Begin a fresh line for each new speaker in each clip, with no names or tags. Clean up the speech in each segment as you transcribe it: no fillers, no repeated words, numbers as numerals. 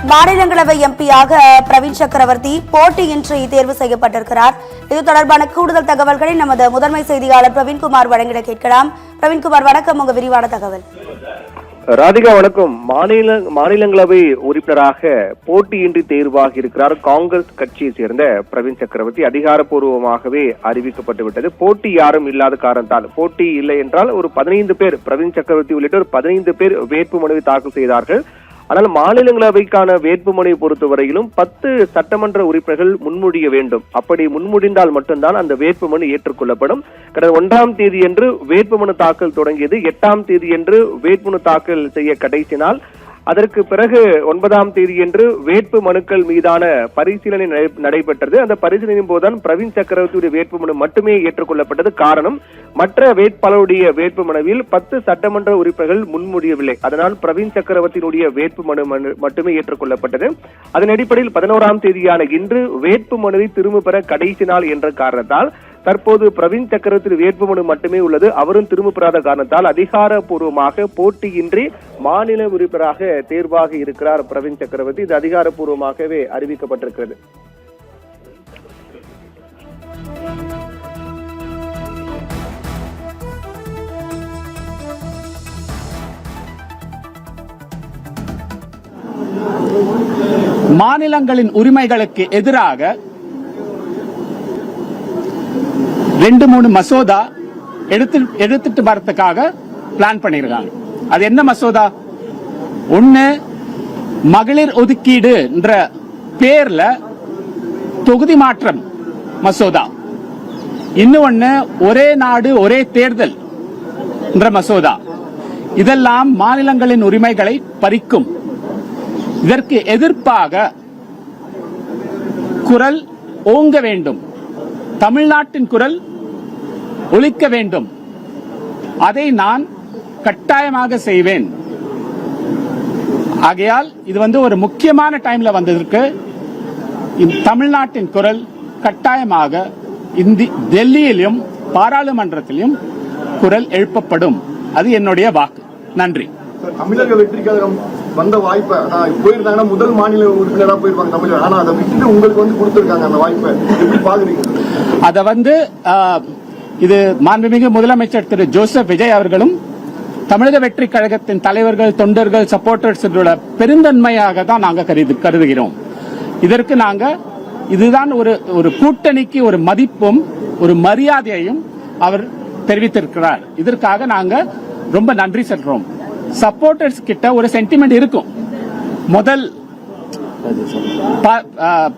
மாநிலங்களவை எம்பியாக பிரவீன் சக்கரவர்த்தி போட்டியின்றி தேர்வு செய்யப்பட்டிருக்கிறார். இது தொடர்பான கூடுதல் தகவல்களை நமது முதன்மை செய்தியாளர் பிரவீன்குமார் வழங்கிட கேட்கலாம். பிரவீன்குமார், வணக்கம். உங்க விரிவான தகவல்.
ராதிகா, வணக்கம். மாநிலங்களவை உறுப்பினராக போட்டியின்றி தேர்வாகி இருக்கிறார் காங்கிரஸ் கட்சியை சேர்ந்த பிரவீன் சக்கரவர்த்தி. அதிகாரப்பூர்வமாகவே அறிவிக்கப்பட்டுவிட்டது. போட்டி யாரும் இல்லாத காரணத்தால், போட்டி இல்லை என்றால் ஒரு 15 பேர், பிரவீன் சக்கரவர்த்தி உள்ளிட்ட ஒரு 15 பேர் வேட்புமனுவை தாக்கல் செய்தார்கள். ஆனால் மாநிலங்களவைக்கான வேட்புமனுவை பொறுத்தவரையிலும் 10 சட்டமன்ற உறுப்பினர்கள் முன்மொழிய வேண்டும். அப்படி முன்மொழிந்தால் மட்டும்தான் அந்த வேட்புமனு ஏற்றுக்கொள்ளப்படும். கடந்த 1ஆம் தேதியன்று வேட்புமனு தாக்கல் தொடங்கியது. 8ஆம் தேதியன்று வேட்புமனு தாக்கல் செய்ய கடைசி நாள். அதற்கு பிறகு 9ஆம் தேதியன்று வேட்பு மனுக்கள் மீதான பரிசீலனை நடைபெற்றது. அந்த பரிசீலனையின் போதுதான் பிரவீன் சக்கரவர்த்தியுடைய வேட்புமனு மட்டுமே ஏற்றுக்கொள்ளப்பட்டது. காரணம், மற்ற வேட்பாளருடைய வேட்புமனுவில் 10 சட்டமன்ற உறுப்பினர்கள் முன்மொழியவில்லை. அதனால் பிரவீன் சக்கரவர்த்தியினுடைய வேட்புமனு மட்டுமே ஏற்றுக்கொள்ளப்பட்டது. அதன் அடிப்படையில் 11ஆம் தேதியான இன்று வேட்புமனுவை திரும்ப பெற கடைசி நாள் என்ற காரணத்தால் தற்போது பிரவீன் சக்கரவர்த்தி வேட்புமனு மட்டுமே உள்ளது. அவரும் திரும்ப பெறாத காரணத்தால் அதிகாரப்பூர்வமாக போட்டியின்றி மாநில உறுப்பினராக தேர்வாக இருக்கிறார் பிரவீன் சக்கரவர்த்தி. இது அதிகாரப்பூர்வமாகவே அறிவிக்கப்பட்டிருக்கிறது.
மாநிலங்களின் உரிமைகளுக்கு எதிராக 2-3 மசோதா எடுத்துட்டு வரதுக்காக பிளான் பண்ணிருக்காங்க. அது என்ன மசோதா? ஒன்னு, மகளிர் ஒதுக்கீடு என்ற பேர்ல தொகுதி மாற்றம் மசோதா. இன்னொன்னு, ஒரே நாடு ஒரே தேர்தல் என்ற மசோதா. இதெல்லாம் மாநிலங்களின் உரிமைகளை பறிக்கும். இதற்கு எதிர்ப்பாக குரல் ஓங்க வேண்டும். தமிழ்நாட்டின் குரல் ஒலிக்க வேண்டும். அதை நான் கட்டாயமாக செய்வேன். ஆகையால் இது ஒரு முக்கியமான டைம்ல வந்ததற்கு தமிழ்நாட்டின் குரல் கட்டாயமாக டெல்லியிலும் பாராளுமன்றத்திலும் குரல் எழுப்பப்படும். அது என்னுடைய வாக்கு. நன்றி.
தமிழக வெற்றி கழகம் வந்த வாய்ப்பை போயிருந்தாங்கன்னா முதல் மாநில உறுப்பினராக போயிருப்பாங்க தமிழர். ஆனா அதை விட்டுட்டு உங்களுக்கு கொடுத்திருக்காங்க அந்த வாய்ப்பை. எப்படி பாக்குறீங்க?
இது மாண்புமிகு முதலமைச்சர் திரு ஜோசப் விஜய் அவர்களும் தமிழக வெற்றி கழகத்தின் தலைவர்கள், தொண்டர்கள், சப்போர்ட்டர்ஸ் பெருந்தன்மையாக தான் நாங்கள் கருதுகிறோம். இதற்கு இதுதான் ஒரு கூட்டணிக்கு ஒரு மதிப்பும் ஒரு மரியாதையையும் அவர் தெரிவித்திருக்கிறார். இதற்காக நாங்கள் ரொம்ப நன்றி சொல்றோம். சப்போர்ட்டர்ஸ் கிட்ட ஒரு சென்டிமெண்ட் இருக்கும். முதல்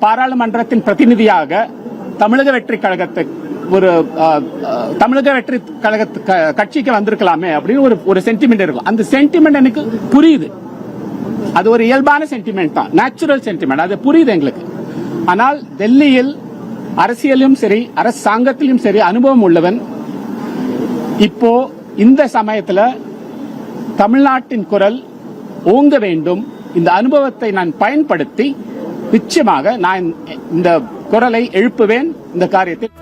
பாராளுமன்றத்தின் பிரதிநிதியாக தமிழக வெற்றி கழகத்தை தமிழக வெற்றி கட்சிக்கு வந்திருக்கலாமே அப்படின்னு ஒரு சென்டிமெண்ட் இருக்கும். அந்த சென்டிமெண்ட் எனக்கு புரியுது. அது ஒரு இயல்பான சென்டிமெண்ட் தான், நேச்சுரல் சென்டிமெண்ட். அது புரியுது எங்களுக்கு. ஆனால் டெல்லியில் அரசியலிலும் சரி, அரசாங்கத்திலும் சரி அனுபவம் உள்ளவன். இப்போ இந்த சமயத்தில் தமிழ்நாட்டின் குரல் ஓங்க வேண்டும். இந்த அனுபவத்தை நான் பயன்படுத்தி நிச்சயமாக நான் இந்த குரலை எழுப்புவேன் இந்த காரியத்தில்.